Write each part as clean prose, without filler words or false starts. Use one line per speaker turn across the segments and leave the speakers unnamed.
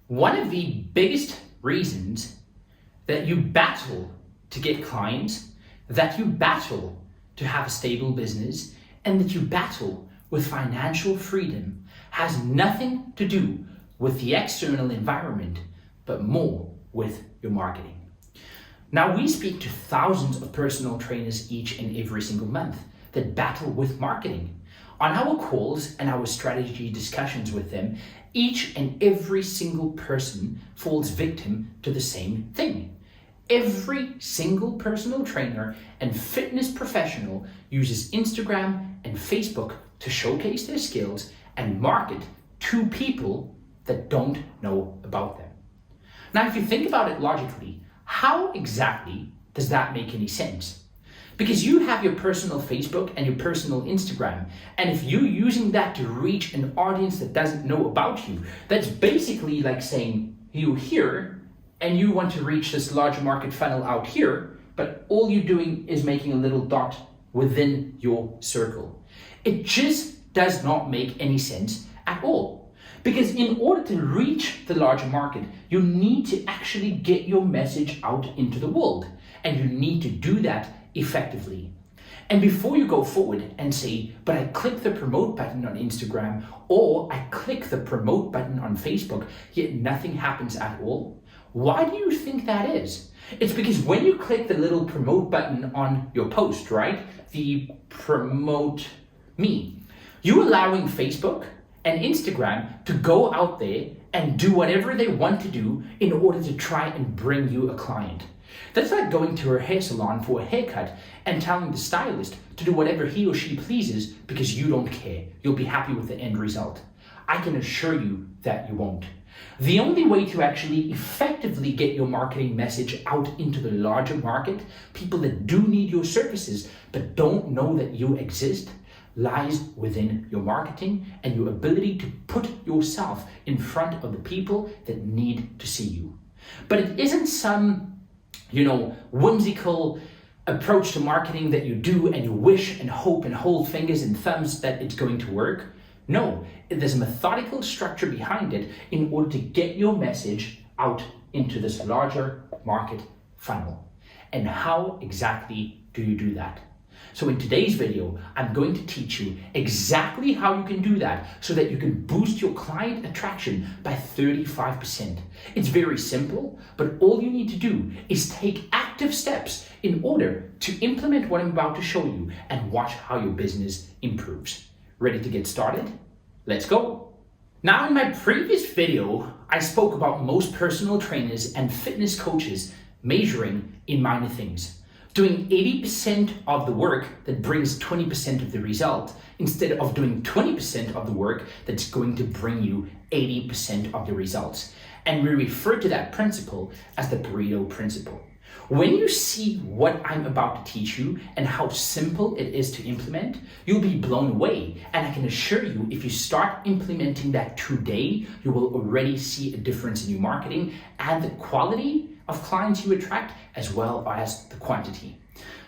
One of the biggest reasons that you battle to get clients, that you battle to have a stable business, and that you battle with financial freedom has nothing to do with the external environment, but more with your marketing. Now, we speak to thousands of personal trainers each and every single month that battle with marketing. On our calls and our strategy discussions with them, each and every single person falls victim to the same thing. Every single personal trainer and fitness professional uses Instagram and Facebook to showcase their skills and market to people that don't know about them. Now, if you think about it logically, how exactly does that make any sense? Because you have your personal Facebook and your personal Instagram, and if you're using that to reach an audience that doesn't know about you, that's basically like saying you're here and you want to reach this large market funnel out here, but all you're doing is making a little dot within your circle. It just does not make any sense at all. Because in order to reach the larger market, you need to actually get your message out into the world, and you need to do that effectively. And before you go forward and say, but I click the promote button on Instagram or I click the promote button on Facebook, yet nothing happens at all, why do you think that is? It's because when you click the little promote button on your post, right? The promote me, you're allowing Facebook and Instagram to go out there and do whatever they want to do in order to try and bring you a client. That's like going to a hair salon for a haircut and telling the stylist to do whatever he or she pleases because you don't care. You'll be happy with the end result. I can assure you that you won't. The only way to actually effectively get your marketing message out into the larger market, people that do need your services but don't know that you exist, lies within your marketing and your ability to put yourself in front of the people that need to see you. But it isn't some whimsical approach to marketing that you do and you wish and hope and hold fingers and thumbs that it's going to work. No, there's a methodical structure behind it in order to get your message out into this larger market funnel. And how exactly do you do that? So in today's video, I'm going to teach you exactly how you can do that so that you can boost your client attraction by 35%. It's very simple, but all you need to do is take active steps in order to implement what I'm about to show you and watch how your business improves. Ready to get started? Let's go. Now, in my previous video, I spoke about most personal trainers and fitness coaches measuring in minor things, doing 80% of the work that brings 20% of the result instead of doing 20% of the work that's going to bring you 80% of the results. And we refer to that principle as the Pareto principle. When you see what I'm about to teach you and how simple it is to implement, you'll be blown away. And I can assure you, if you start implementing that today, you will already see a difference in your marketing and the quality of clients you attract, as well as the quantity.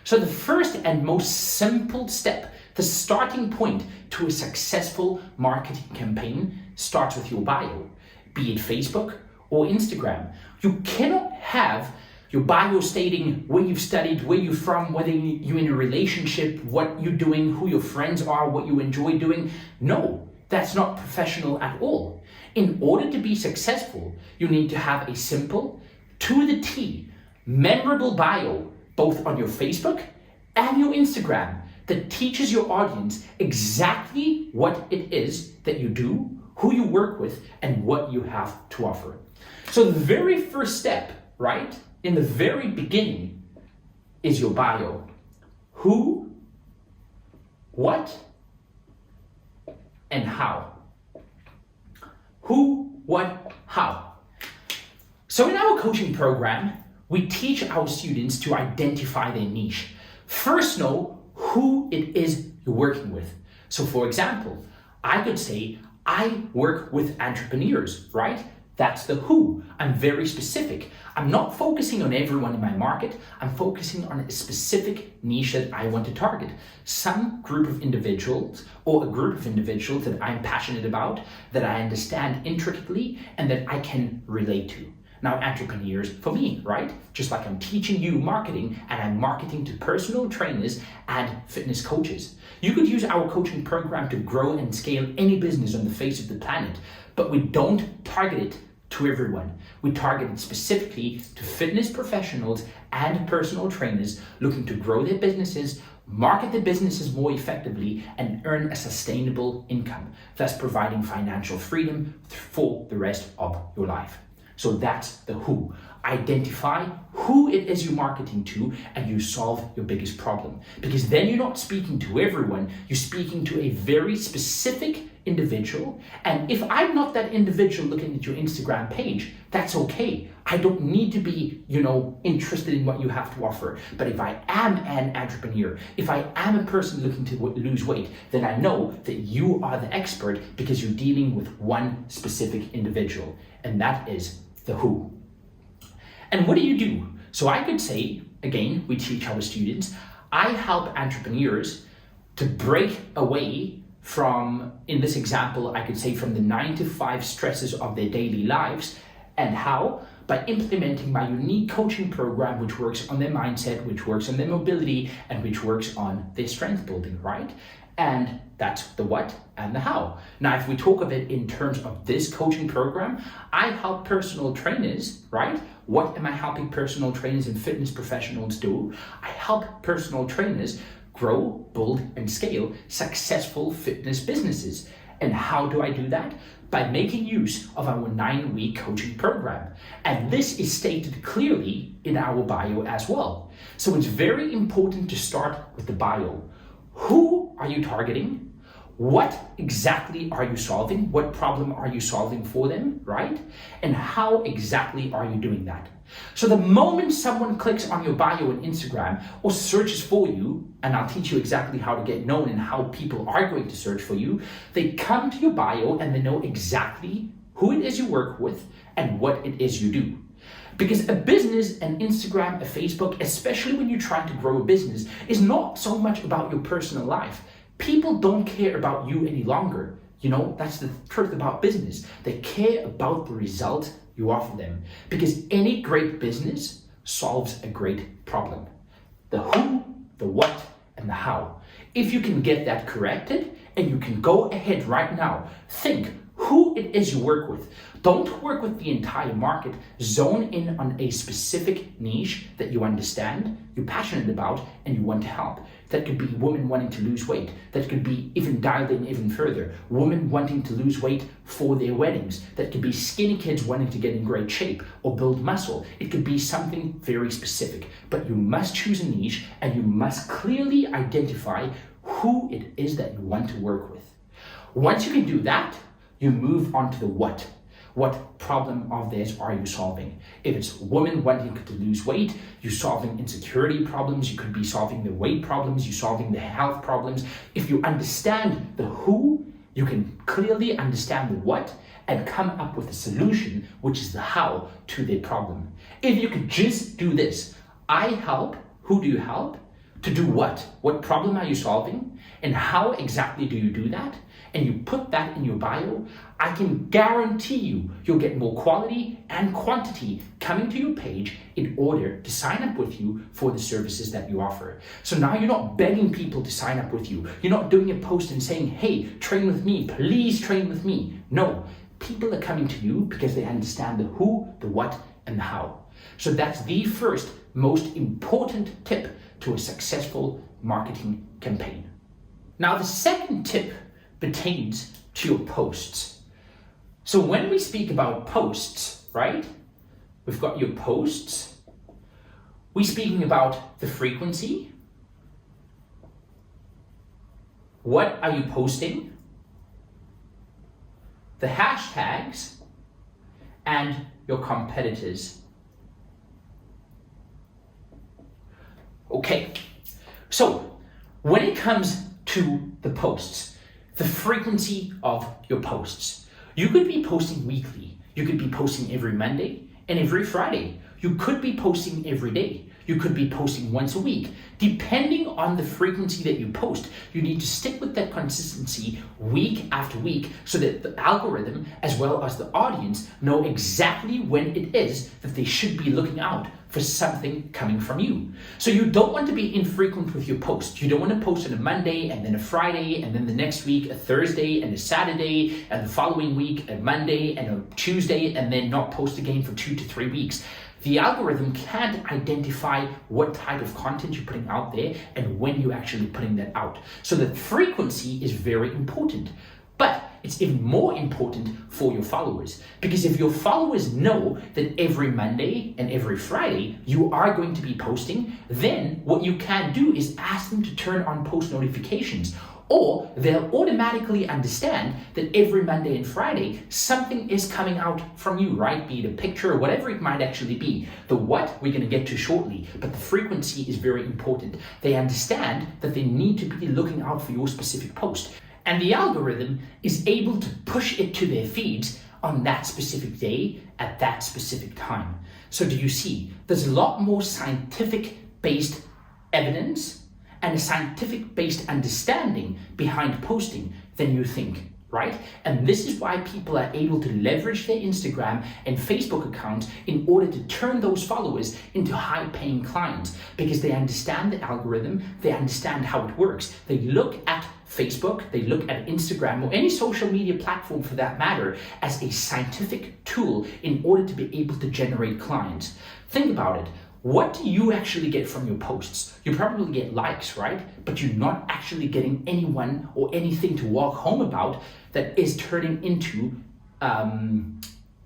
So the first and most simple step, the starting point to a successful marketing campaign, starts with your bio, be it Facebook or Instagram. You cannot have your bio stating where you've studied, where you're from, whether you're in a relationship, what you're doing, who your friends are, what you enjoy doing. No, that's not professional at all. In order to be successful, you need to have a simple, to the T, memorable bio, both on your Facebook and your Instagram, that teaches your audience exactly what it is that you do, who you work with, and what you have to offer. So the very first step, right, in the very beginning is your bio. Who, what, and how. Who, what, how. So in our coaching program, we teach our students to identify their niche. First, know who it is you're working with. So for example, I could say, I work with entrepreneurs, right? That's the who. I'm very specific. I'm not focusing on everyone in my market. I'm focusing on a specific niche that I want to target. Some group of individuals or a group of individuals that I'm passionate about, that I understand intricately, and that I can relate to. Now, entrepreneurs, for me, right? Just like I'm teaching you marketing and I'm marketing to personal trainers and fitness coaches. You could use our coaching program to grow and scale any business on the face of the planet, but we don't target it to everyone. We target it specifically to fitness professionals and personal trainers looking to grow their businesses, market their businesses more effectively, and earn a sustainable income, thus providing financial freedom for the rest of your life. So that's the who. Identify who it is you're marketing to and you solve your biggest problem. Because then you're not speaking to everyone, you're speaking to a very specific individual. And if I'm not that individual looking at your Instagram page, that's okay. I don't need to be, interested in what you have to offer. But if I am an entrepreneur, if I am a person looking to lose weight, then I know that you are the expert because you're dealing with one specific individual. And that is the who. And what do? So I could say, again, we teach our students, I help entrepreneurs to break away from, in this example, I could say from the 9-to-5 stresses of their daily lives. And how? By implementing my unique coaching program, which works on their mindset, which works on their mobility, and which works on their strength building, right? And that's the what and the how. Now, if we talk of it in terms of this coaching program, I help personal trainers, right? What am I helping personal trainers and fitness professionals do? I help personal trainers grow, build, and scale successful fitness businesses. And how do I do that? By making use of our 9-week coaching program. And this is stated clearly in our bio as well. So it's very important to start with the bio. Who are you targeting? What exactly are you solving? What problem are you solving for them, right? And how exactly are you doing that? So the moment someone clicks on your bio on Instagram or searches for you, and I'll teach you exactly how to get known and how people are going to search for you, they come to your bio and they know exactly who it is you work with and what it is you do. Because a business, an Instagram, a Facebook, especially when you're trying to grow a business, is not so much about your personal life. People don't care about you any longer. That's the truth about business. They care about the result you offer them. Because any great business solves a great problem. The who, the what, and the how. If you can get that corrected, and you can go ahead right now, think who it is you work with. Don't work with the entire market. Zone in on a specific niche that you understand, you're passionate about, and you want to help. That could be women wanting to lose weight. That could be even dialed in even further. Women wanting to lose weight for their weddings. That could be skinny kids wanting to get in great shape or build muscle. It could be something very specific. But you must choose a niche and you must clearly identify who it is that you want to work with. Once you can do that, you move on to the what. What problem of theirs are you solving? If it's women wanting to lose weight, you're solving insecurity problems, you could be solving the weight problems, you're solving the health problems. If you understand the who, you can clearly understand the what and come up with a solution, which is the how to their problem. If you could just do this, I help, who do you help? To do what? What problem are you solving? And how exactly do you do that? And you put that in your bio, I can guarantee you'll get more quality and quantity coming to your page in order to sign up with you for the services that you offer. So now you're not begging people to sign up with you. You're not doing a post and saying, hey, train with me, please train with me. No, people are coming to you because they understand the who, the what, and the how. So that's the first most important tip to a successful marketing campaign. Now the second tip pertains to your posts. So when we speak about posts, right? We've got your posts. We're speaking about the frequency. What are you posting? The hashtags and your competitors. Okay, so when it comes to the posts, the frequency of your posts. You could be posting weekly. You could be posting every Monday and every Friday. You could be posting every day. You could be posting once a week. Depending on the frequency that you post, you need to stick with that consistency week after week so that the algorithm as well as the audience know exactly when it is that they should be looking out for something coming from you. So you don't want to be infrequent with your posts. You don't want to post on a Monday and then a Friday and then the next week a Thursday and a Saturday and the following week a Monday and a Tuesday and then not post again for 2 to 3 weeks. The algorithm can't identify what type of content you're putting out there and when you're actually putting that out. So the frequency is very important. But it's even more important for your followers, because if your followers know that every Monday and every Friday you are going to be posting, then what you can do is ask them to turn on post notifications, or they'll automatically understand that every Monday and Friday something is coming out from you, right? Be it a picture or whatever it might actually be. The what we're going to get to shortly, but the frequency is very important. They understand that they need to be looking out for your specific post. And the algorithm is able to push it to their feeds on that specific day at that specific time. So do you see? There's a lot more scientific-based evidence and a scientific-based understanding behind posting than you think, right? And this is why people are able to leverage their Instagram and Facebook accounts in order to turn those followers into high-paying clients, because they understand the algorithm, they understand how it works. They look at Facebook, they look at Instagram, or any social media platform for that matter, as a scientific tool in order to be able to generate clients. Think about it. What do you actually get from your posts? You probably get likes, right? But you're not actually getting anyone or anything to walk home about that is turning into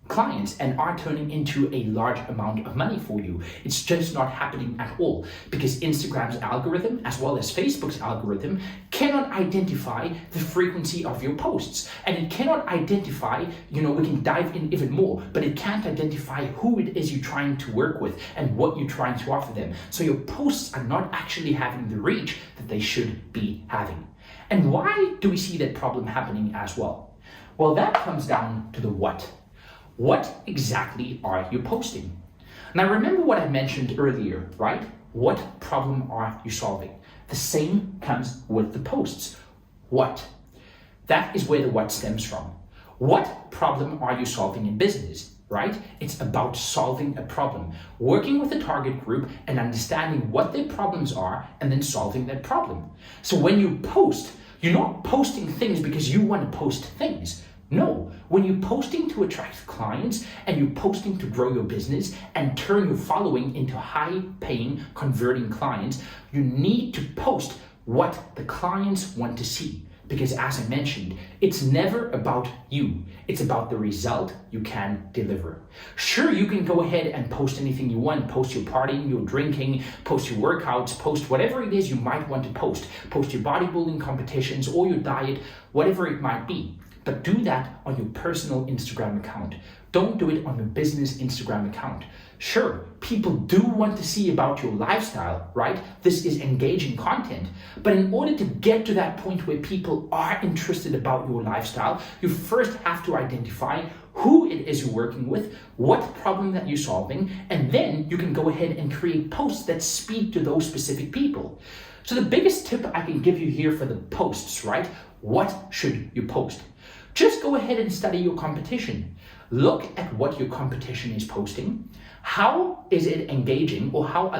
clients and are turning into a large amount of money for you. It's just not happening at all, because Instagram's algorithm as well as Facebook's algorithm cannot identify the frequency of your posts, and it cannot identify, we can dive in even more, but it can't identify who it is you're trying to work with and what you're trying to offer them. So your posts are not actually having the reach that they should be having. And why do we see that problem happening as well? Well, that comes down to the what. What exactly are you posting? Now remember what I mentioned earlier, right? What problem are you solving? The same comes with the posts. What? That is where the what stems from. What problem are you solving in business, right? It's about solving a problem, working with the target group and understanding what their problems are and then solving that problem. So when you post, you're not posting things because you want to post things. No, when you're posting to attract clients and you're posting to grow your business and turn your following into high-paying, converting clients, you need to post what the clients want to see. Because as I mentioned, it's never about you. It's about the result you can deliver. Sure, you can go ahead and post anything you want. Post your partying, your drinking, post your workouts, post whatever it is you might want to post. Post your bodybuilding competitions or your diet, whatever it might be. But do that on your personal Instagram account. Don't do it on your business Instagram account. Sure, people do want to see about your lifestyle, right? This is engaging content. But in order to get to that point where people are interested about your lifestyle, you first have to identify who it is you're working with, what problem that you're solving, and then you can go ahead and create posts that speak to those specific people. So the biggest tip I can give you here for the posts, right? What should you post? Just go ahead and study your competition. Look at what your competition is posting. How is it engaging, or how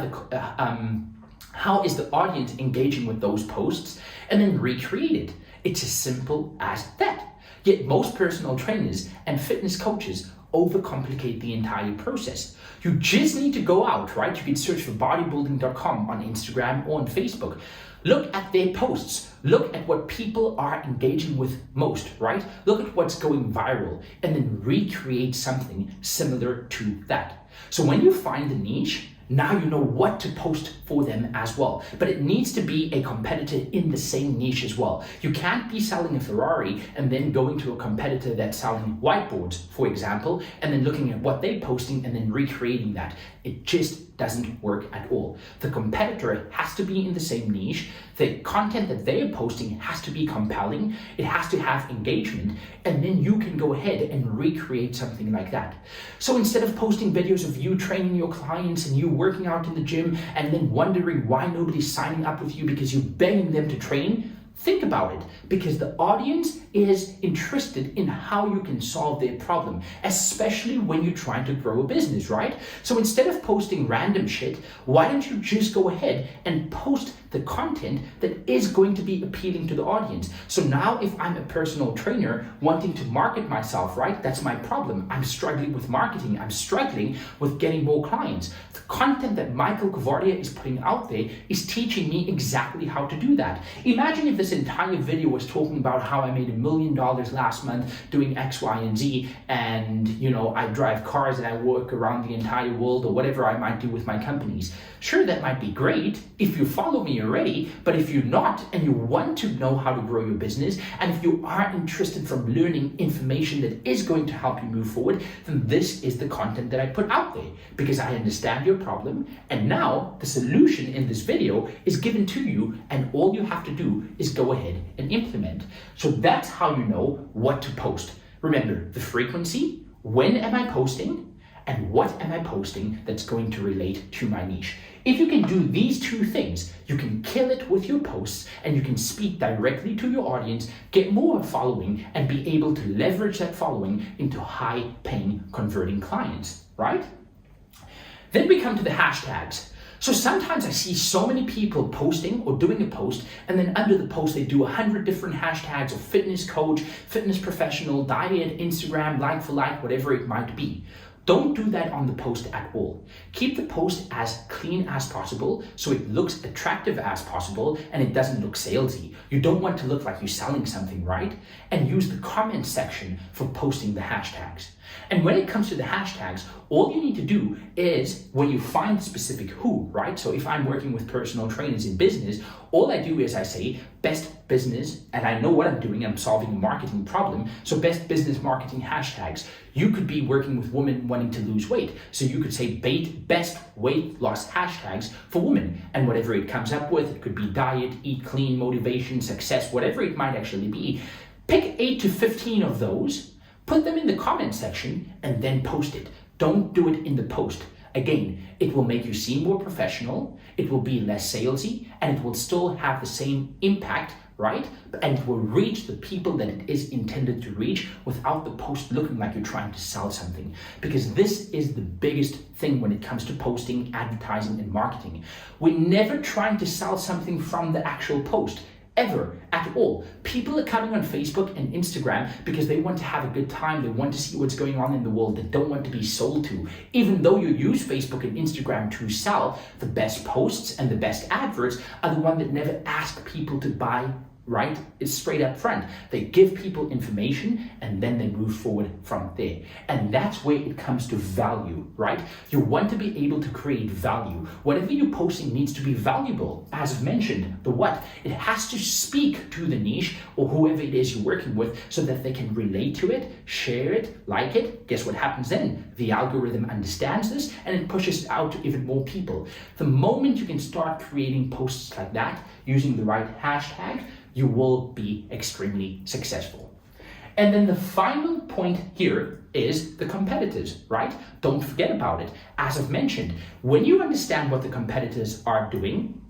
is the audience engaging with those posts, and then recreate it. It's as simple as that. Yet most personal trainers and fitness coaches overcomplicate the entire process. You just need to go out, right? You can search for bodybuilding.com on Instagram or on Facebook. Look at their posts. Look at what people are engaging with most, right? Look at what's going viral and then recreate something similar to that. So when you find the niche, Now you know what to post for them as well. But it needs to be a competitor in the same niche as well. You can't be selling a Ferrari and then going to a competitor that's selling whiteboards, for example, and then looking at what they're posting and then recreating that. It just doesn't work at all. The competitor has to be in the same niche. The content that they are posting has to be compelling. It has to have engagement, and then you can go ahead and recreate something like that. So instead of posting videos of you training your clients and you working out in the gym and then wondering why nobody's signing up with you because you're begging them to train, think about it, because the audience is interested in how you can solve their problem, especially when you're trying to grow a business, right? So instead of posting random shit, why don't you just go ahead and post the content that is going to be appealing to the audience? So now if I'm a personal trainer wanting to market myself, right? That's my problem. I'm struggling with marketing. I'm struggling with getting more clients. The content that Michael Kavardia is putting out there is teaching me exactly how to do that. Imagine if this entire video was talking about how I made $1 million last month doing X, Y, and Z, and I drive cars and I work around the entire world, or whatever I might do with my companies. Sure, that might be great if you follow me already, but if you're not and you want to know how to grow your business, and if you are interested from learning information that is going to help you move forward, then this is the content that I put out there, because I understand your problem, and now the solution in this video is given to you, and all you have to do is go ahead and implement. So that's how you know what to post. Remember the frequency, when am I posting, and what am I posting that's going to relate to my niche. If you can do these two things, you can kill it with your posts, and you can speak directly to your audience, get more following, and be able to leverage that following into high-paying, converting clients, right? Then we come to the hashtags. So sometimes I see so many people posting or doing a post, and then under the post they do 100 different hashtags of fitness coach, fitness professional, diet, Instagram, like for like, whatever it might be. Don't do that on the post at all. Keep the post as clean as possible so it looks attractive as possible and it doesn't look salesy. You don't want to look like you're selling something, right? And use the comment section for posting the hashtags. And when it comes to the hashtags, all you need to do is, when you find specific who, right? So if I'm working with personal trainers in business, all I do is I say best business, and I know what I'm doing. I'm solving a marketing problem. So best business marketing hashtags. You could be working with women wanting to lose weight. So you could say best weight loss hashtags for women, and whatever it comes up with, it could be diet, eat clean, motivation, success, whatever it might actually be. Pick 8 to 15 of those, put them in the comment section, and then post it. Don't do it in the post. Again, it will make you seem more professional, it will be less salesy, and it will still have the same impact, right? And it will reach the people that it is intended to reach without the post looking like you're trying to sell something. Because this is the biggest thing when it comes to posting, advertising, and marketing. We're never trying to sell something from the actual post. Ever, at all. People are coming on Facebook and Instagram because they want to have a good time, they want to see what's going on in the world, they don't want to be sold to. Even though you use Facebook and Instagram to sell, the best posts and the best adverts are the ones that never ask people to buy, right? It's straight up front. They give people information and then they move forward from there. And that's where it comes to value, right? You want to be able to create value. Whatever you're posting needs to be valuable. As I've mentioned, the what? It has to speak to the niche or whoever it is you're working with so that they can relate to it, share it, like it. Guess what happens then? The algorithm understands this and it pushes it out to even more people. The moment you can start creating posts like that using the right hashtag, you will be extremely successful. And then the final point here is the competitors, right? Don't forget about it. As I've mentioned, when you understand what the competitors are doing,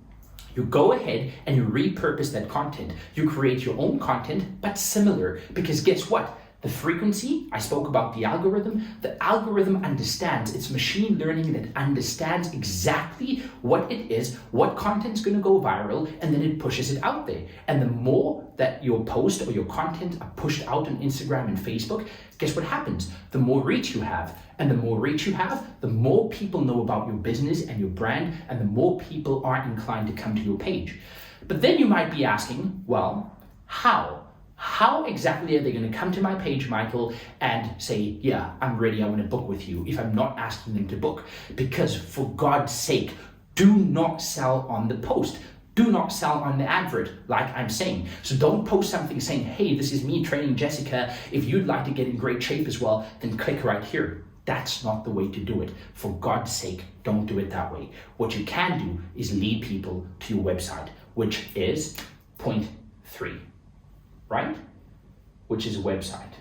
you go ahead and you repurpose that content. You create your own content, but similar, because guess what? The frequency, I spoke about the algorithm understands, it's machine learning that understands exactly what it is, what content's gonna go viral, and then it pushes it out there. And the more that your post or your content are pushed out on Instagram and Facebook, guess what happens? The more reach you have. And the more reach you have, the more people know about your business and your brand, and the more people are inclined to come to your page. But then you might be asking, well, how? How exactly are they going to come to my page, Michael, and say, yeah, I'm ready, I want to book with you, if I'm not asking them to book? Because for God's sake, do not sell on the post. Do not sell on the advert, like I'm saying. So don't post something saying, hey, this is me training Jessica. If you'd like to get in great shape as well, then click right here. That's not the way to do it. For God's sake, don't do it that way. What you can do is lead people to your website, which is point 3. Right? Which is a website.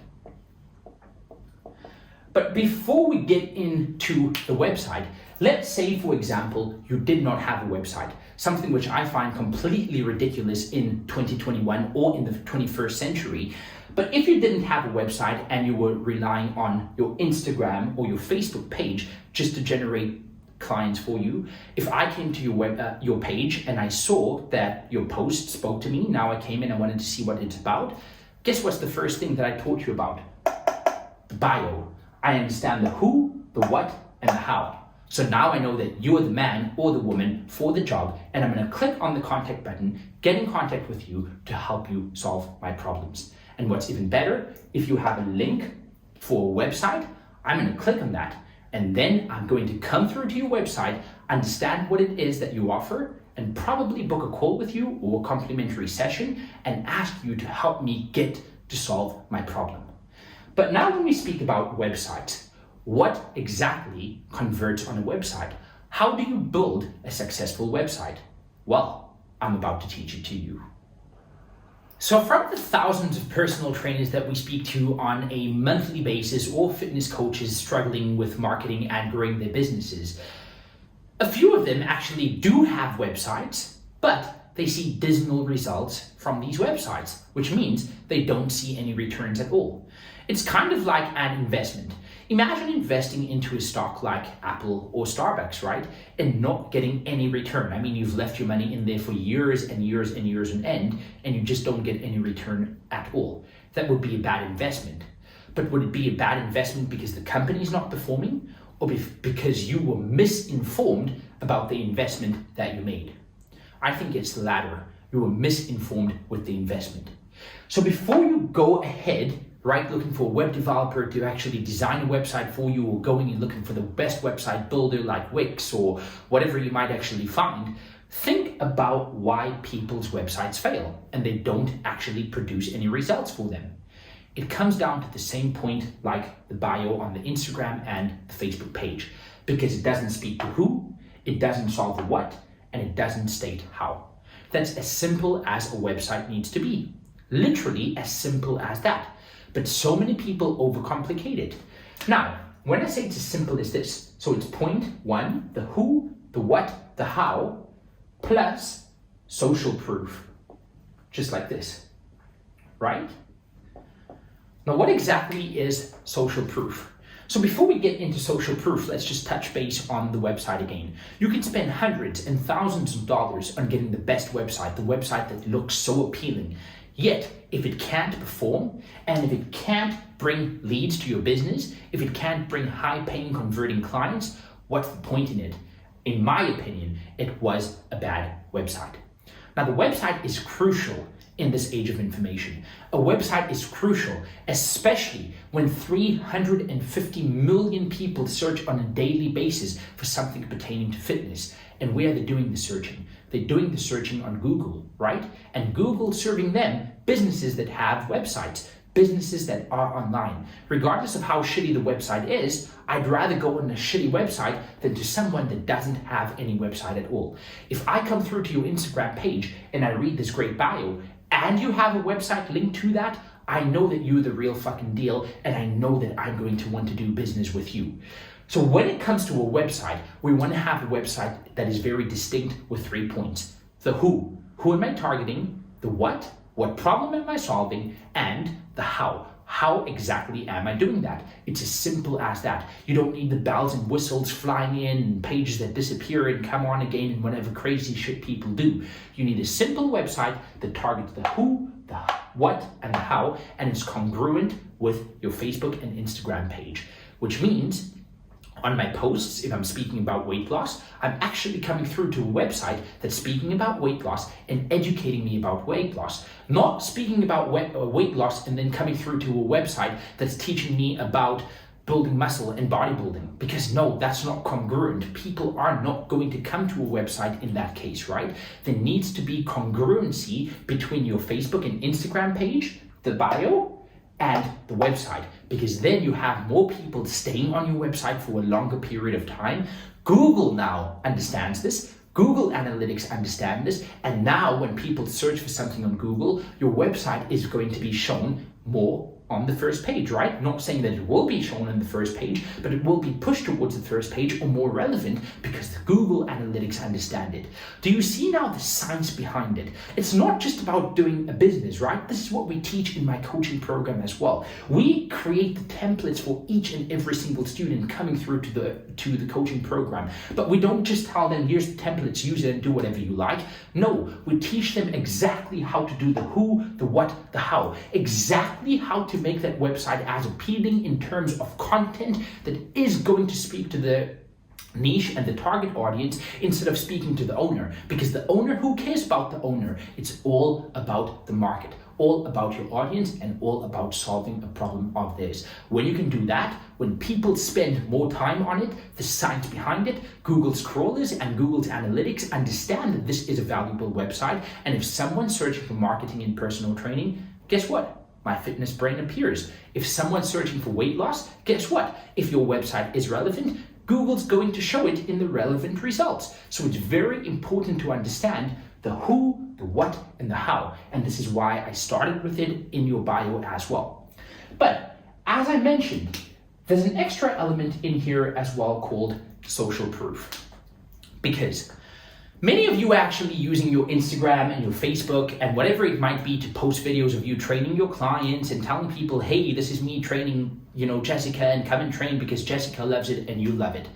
But before we get into the website, let's say, for example, you did not have a website, something which I find completely ridiculous in 2021 or in the 21st century. But if you didn't have a website and you were relying on your Instagram or your Facebook page just to generate clients for you, if I came to your page and I saw that your post spoke to me, now I came in and wanted to see what it's about, guess what's the first thing that I taught you about? The bio. I understand the who, the what, and the how. So now I know that you're the man or the woman for the job, and I'm going to click on the contact button, get in contact with you to help you solve my problems. And what's even better, if you have a link for a website, I'm going to click on that. And then I'm going to come through to your website, understand what it is that you offer, and probably book a call with you or a complimentary session and ask you to help me get to solve my problem. But now when we speak about websites, what exactly converts on a website? How do you build a successful website? Well, I'm about to teach it to you. So from the thousands of personal trainers that we speak to on a monthly basis, or fitness coaches struggling with marketing and growing their businesses, a few of them actually do have websites, but they see dismal results from these websites, which means they don't see any returns at all. It's kind of like an investment. Imagine investing into a stock like Apple or Starbucks, right? And not getting any return. I mean, you've left your money in there for years and years and years on end, and you just don't get any return at all. That would be a bad investment. But would it be a bad investment because the company's not performing, or because you were misinformed about the investment that you made? I think it's the latter. You were misinformed with the investment. So before you go ahead, right, looking for a web developer to actually design a website for you, or going and looking for the best website builder like Wix or whatever you might actually find, think about why people's websites fail and they don't actually produce any results for them. It comes down to the same point like the bio on the Instagram and the Facebook page, because it doesn't speak to who, it doesn't solve the what, and it doesn't state how. That's as simple as a website needs to be. Literally as simple as that. But so many people overcomplicate it. Now, when I say it's as simple as this, so it's point 1, the who, the what, the how, plus social proof. Just like this, right? Now, what exactly is social proof? So before we get into social proof, let's just touch base on the website again. You can spend hundreds and thousands of dollars on getting the best website, the website that looks so appealing. Yet, if it can't perform, and if it can't bring leads to your business, if it can't bring high-paying converting clients, what's the point in it? In my opinion, it was a bad website. Now, the website is crucial in this age of information. A website is crucial, especially when 350 million people search on a daily basis for something pertaining to fitness. And where are they doing the searching? They're doing the searching on Google, right? And Google serving them businesses that have websites, businesses that are online. Regardless of how shitty the website is, I'd rather go on a shitty website than to someone that doesn't have any website at all. If I come through to your Instagram page and I read this great bio and you have a website linked to that, I know that you're the real fucking deal, and I know that I'm going to want to do business with you. So when it comes to a website, we want to have a website that is very distinct with 3 points. The who am I targeting? The what problem am I solving? And the how exactly am I doing that? It's as simple as that. You don't need the bells and whistles flying in and pages that disappear and come on again and whatever crazy shit people do. You need a simple website that targets the who, the what, and the how, and it's congruent with your Facebook and Instagram page, which means On my posts, if I'm speaking about weight loss, I'm actually coming through to a website that's speaking about weight loss and educating me about weight loss. Not speaking about weight loss and then coming through to a website that's teaching me about building muscle and bodybuilding, because no, that's not congruent. People are not going to come to a website in that case, right? There needs to be congruency between your Facebook and Instagram page, the bio, and the website, because then you have more people staying on your website for a longer period of time. Google now understands this. Google Analytics understand this, and now when people search for something on Google, your website is going to be shown more on the first page, right? Not saying that it will be shown on the first page, but it will be pushed towards the first page or more relevant because the Google Analytics understand it. Do you see now the science behind it? It's not just about doing a business, right? This is what we teach in my coaching program as well. We create the templates for each and every single student coming through to the coaching program. But we don't just tell them, here's the templates, use it and do whatever you like. No, we teach them exactly how to do the who, the what, the how. Exactly how to make that website as appealing in terms of content that is going to speak to the niche and the target audience instead of speaking to the owner. Because the owner, who cares about the owner? It's all about the market, all about your audience, and all about solving a problem of theirs. When you can do that, when people spend more time on it, the science behind it, Google's crawlers and Google's analytics understand that this is a valuable website. And if someone's searching for marketing and personal training, guess what? My Fitness Brain appears. If someone's searching for weight loss, guess what? If your website is relevant, Google's going to show it in the relevant results. So it's very important to understand the who, the what, and the how. And this is why I started with it in your bio as well. But as I mentioned, there's an extra element in here as well called social proof. Because many of you are actually using your Instagram and your Facebook and whatever it might be to post videos of you training your clients and telling people, hey, this is me training, Jessica, and come and train because Jessica loves it and you love it.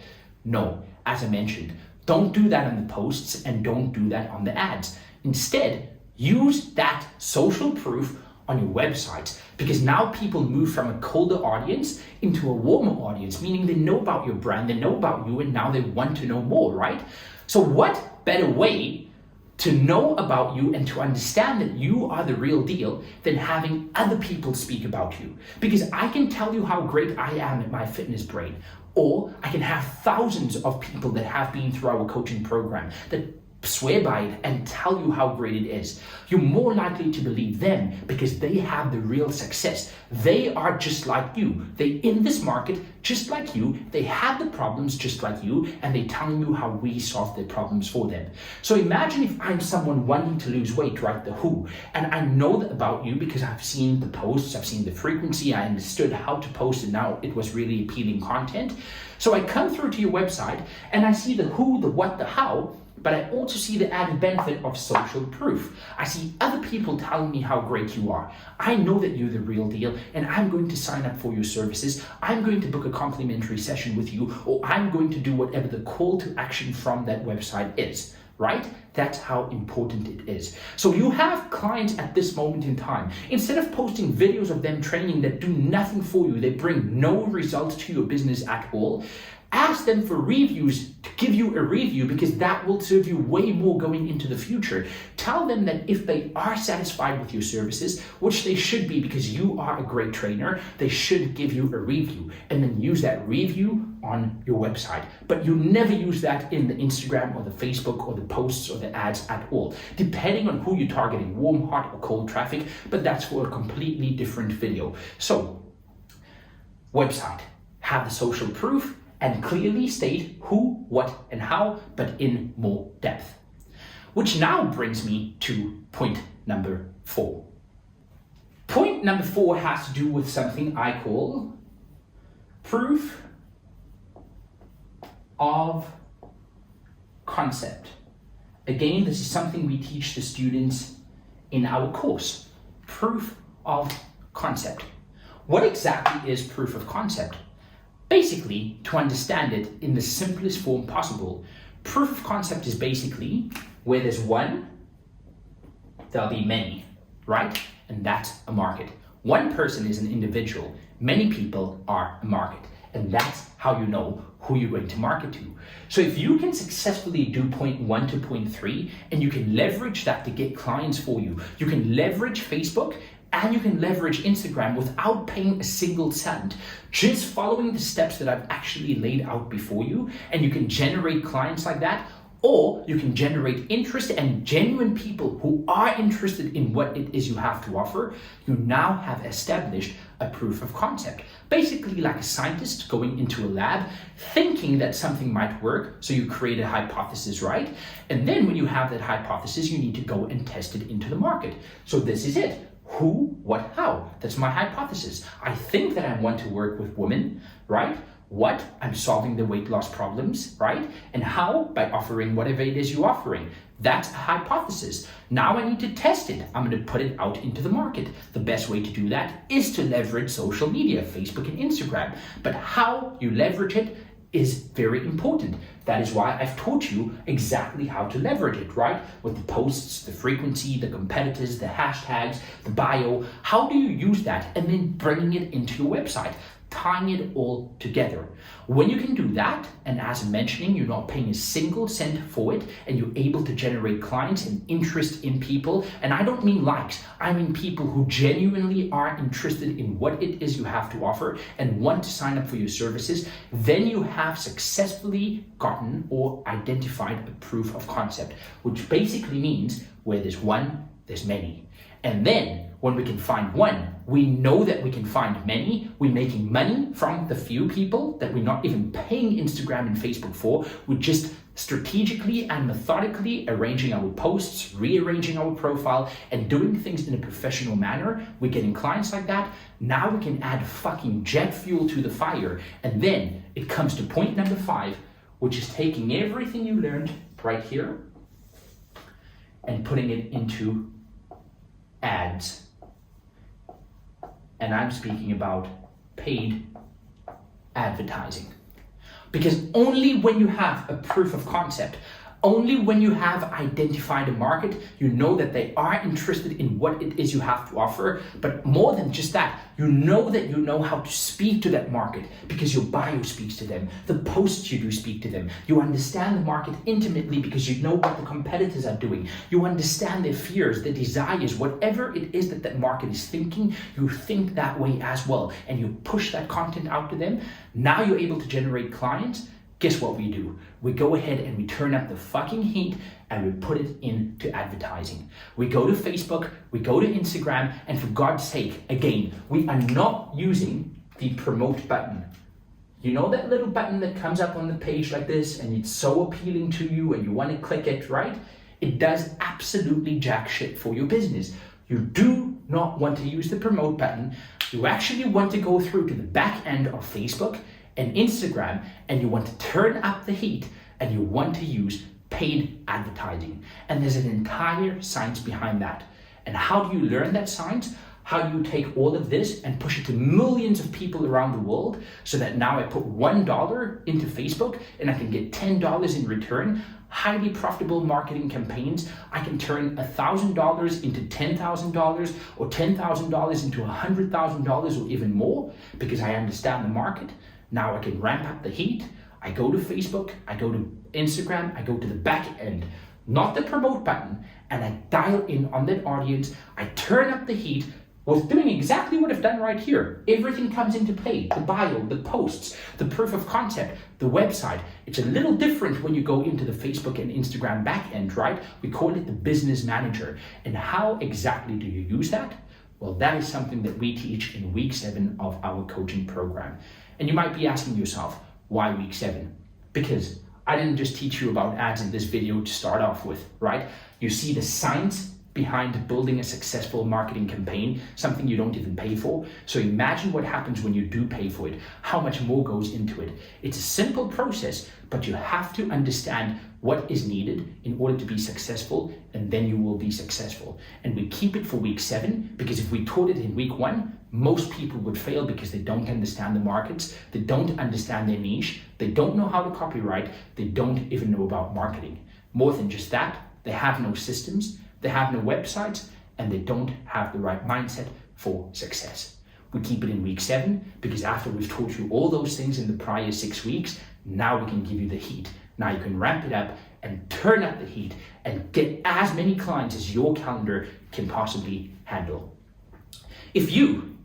No, as I mentioned, don't do that on the posts and don't do that on the ads. Instead, use that social proof on your websites, because now people move from a colder audience into a warmer audience, meaning they know about your brand, they know about you, and now they want to know more, right? So what better way to know about you and to understand that you are the real deal than having other people speak about you? Because I can tell you how great I am at my Fitness Brain, or I can have thousands of people that have been through our coaching program that swear by it and tell you how great it is. You're more likely to believe them because they have the real success. They are just like you. They in this market just like you. They have the problems just like you, and they tell you how we solve their problems for them. So imagine if I'm someone wanting to lose weight, right? The who, and I know that about you because I've seen the posts, I've seen the frequency, I understood how to post, and now it was really appealing content. So I come through to your website and I see the who, the what, the how, but I also see the added benefit of social proof. I see other people telling me how great you are. I know that you're the real deal, and I'm going to sign up for your services. I'm going to book a complimentary session with you, or I'm going to do whatever the call to action from that website is, right? That's how important it is. So you have clients at this moment in time. Instead of posting videos of them training that do nothing for you, they bring no results to your business at all, ask them for reviews to give you a review, because that will serve you way more going into the future. Tell them that if they are satisfied with your services, which they should be because you are a great trainer, they should give you a review, and then use that review on your website. But you never use that in the Instagram or the Facebook or the posts or the ads at all, depending on who you're targeting, warm, hot, or cold traffic, but that's for a completely different video. So, website, have the social proof, and clearly state who, what, and how, but in more depth. Which now brings me to point number 4. Point number 4 has to do with something I call proof of concept. Again, this is something we teach the students in our course. Proof of concept. What exactly is proof of concept? Basically, to understand it in the simplest form possible, proof of concept is basically where there's one, there'll be many, right? And that's a market. One person is an individual, many people are a market. And that's how you know who you're going to market to. So if you can successfully do point 1 to point 3 and you can leverage that to get clients for you, you can leverage Facebook and you can leverage Instagram without paying a single cent, just following the steps that I've actually laid out before you, and you can generate clients like that. Or you can generate interest and genuine people who are interested in what it is you have to offer. You now have established a proof of concept. Basically like a scientist going into a lab thinking that something might work. So you create a hypothesis, right? And then when you have that hypothesis, you need to go and test it into the market. So this is it. Who, what, how? That's my hypothesis. I think that I want to work with women, right? What? I'm solving the weight loss problems, right? And how? By offering whatever it is you're offering. That's a hypothesis. Now I need to test it. I'm going to put it out into the market. The best way to do that is to leverage social media, Facebook and Instagram. But how you leverage it is very important. That is why I've taught you exactly how to leverage it, right? With the posts, the frequency, the competitors, the hashtags, the bio. How do you use that? And then bringing it into your website, tying it all together. When you can do that, and as I'm mentioning, you're not paying a single cent for it, and you're able to generate clients and interest in people, and I don't mean likes, I mean people who genuinely are interested in what it is you have to offer and want to sign up for your services, then you have successfully gotten or identified a proof of concept, which basically means where there's one, there's many. And then when we can find one, we know that we can find many. We're making money from the few people that we're not even paying Instagram and Facebook for. We're just strategically and methodically arranging our posts, rearranging our profile, and doing things in a professional manner. We're getting clients like that. Now we can add fucking jet fuel to the fire. And then it comes to point number 5, which is taking everything you learned right here and putting it into ads. And I'm speaking about paid advertising. Because only when you have a proof of concept, only when you have identified a market, you know that they are interested in what it is you have to offer. But more than just that, you know how to speak to that market because your bio speaks to them. The posts you do speak to them. You understand the market intimately because you know what the competitors are doing. You understand their fears, their desires, whatever it is that that market is thinking, you think that way as well. And you push that content out to them. Now you're able to generate clients. Guess what we do? We go ahead and we turn up the fucking heat and we put it into advertising. We go to Facebook, we go to Instagram, and for God's sake, again, we are not using the promote button. You know that little button that comes up on the page like this and it's so appealing to you and you want to click it, right? It does absolutely jack shit for your business. You do not want to use the promote button. You actually want to go through to the back end of Facebook and Instagram, and you want to turn up the heat and you want to use paid advertising. And there's an entire science behind that. And how do you learn that science? How do you take all of this and push it to millions of people around the world so that now I put $1 into Facebook and I can get $10 in return? Highly profitable marketing campaigns. I can turn $1,000 into $10,000 or $10,000 into $100,000 or even more because I understand the market. Now I can ramp up the heat. I go to Facebook, I go to Instagram, I go to the back end, not the promote button, and I dial in on that audience. I turn up the heat with doing exactly what I've done right here. Everything comes into play, the bio, the posts, the proof of concept, the website. It's a little different when you go into the Facebook and Instagram back end, right? We call it the business manager. And how exactly do you use that? Well, that is something that we teach in week 7 of our coaching program. And you might be asking yourself, why week 7? Because I didn't just teach you about ads in this video to start off with, right? You see the science behind building a successful marketing campaign, something you don't even pay for. So imagine what happens when you do pay for it, how much more goes into it. It's a simple process, but you have to understand what is needed in order to be successful, and then you will be successful. And we keep it for week 7, because if we taught it in week 1, most people would fail because they don't understand the markets, they don't understand their niche, they don't know how to copyright, they don't even know about marketing. More than just that, they have no systems, they have no websites, and they don't have the right mindset for success. We keep it in week 7 because after we've taught you all those things in the prior 6 weeks, Now we can give you the heat. Now you can ramp it up and turn up the heat and get as many clients as your calendar can possibly handle. If you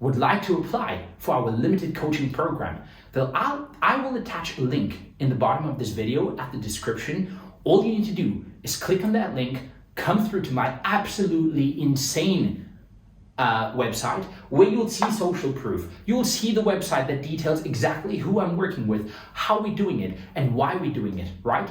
would like to apply for our limited coaching program, then I will attach a link in the bottom of this video at the description. All you need to do is click on that link, come through to my absolutely insane website where you'll see social proof. You'll see the website that details exactly who I'm working with, how we're doing it, and why we're doing it, right?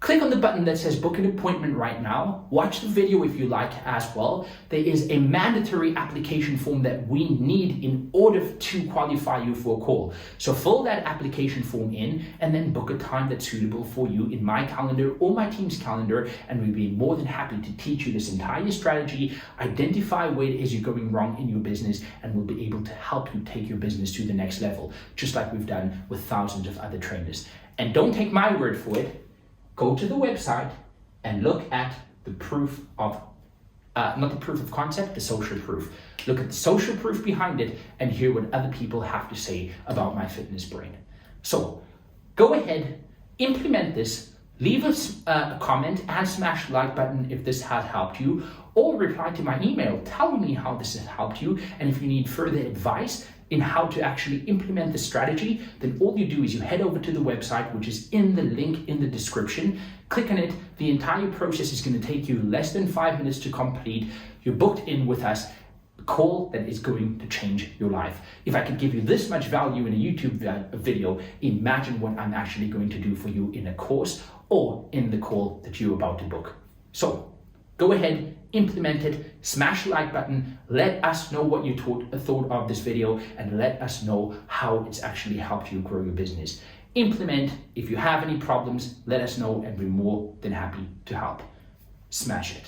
Click on the button that says book an appointment right now. Watch the video if you like as well. There is a mandatory application form that we need in order to qualify you for a call. So fill that application form in and then book a time that's suitable for you in my calendar or my team's calendar, and we'll be more than happy to teach you this entire strategy, identify where it is you're going wrong in your business, and we'll be able to help you take your business to the next level, just like we've done with thousands of other trainers. And don't take my word for it. Go to the website and look at the proof of, not the proof of concept, the social proof. Look at the social proof behind it and hear what other people have to say about my fitness brain. So go ahead, implement this, leave us a comment and smash the like button if this has helped you, or reply to my email telling me how this has helped you. And if you need further advice in how to actually implement the strategy, then all you do is you head over to the website, which is in the link in the description. Click on it. The entire process is going to take you less than 5 minutes to complete. You're booked in with us. A call that is going to change your life. If I could give you this much value in a YouTube video, imagine what I'm actually going to do for you in a course or in the call that you're about to book. So go ahead, implement it, smash the like button, let us know what you thought of this video, and let us know how it's actually helped you grow your business. Implement. If you have any problems, let us know and we're more than happy to help. Smash it.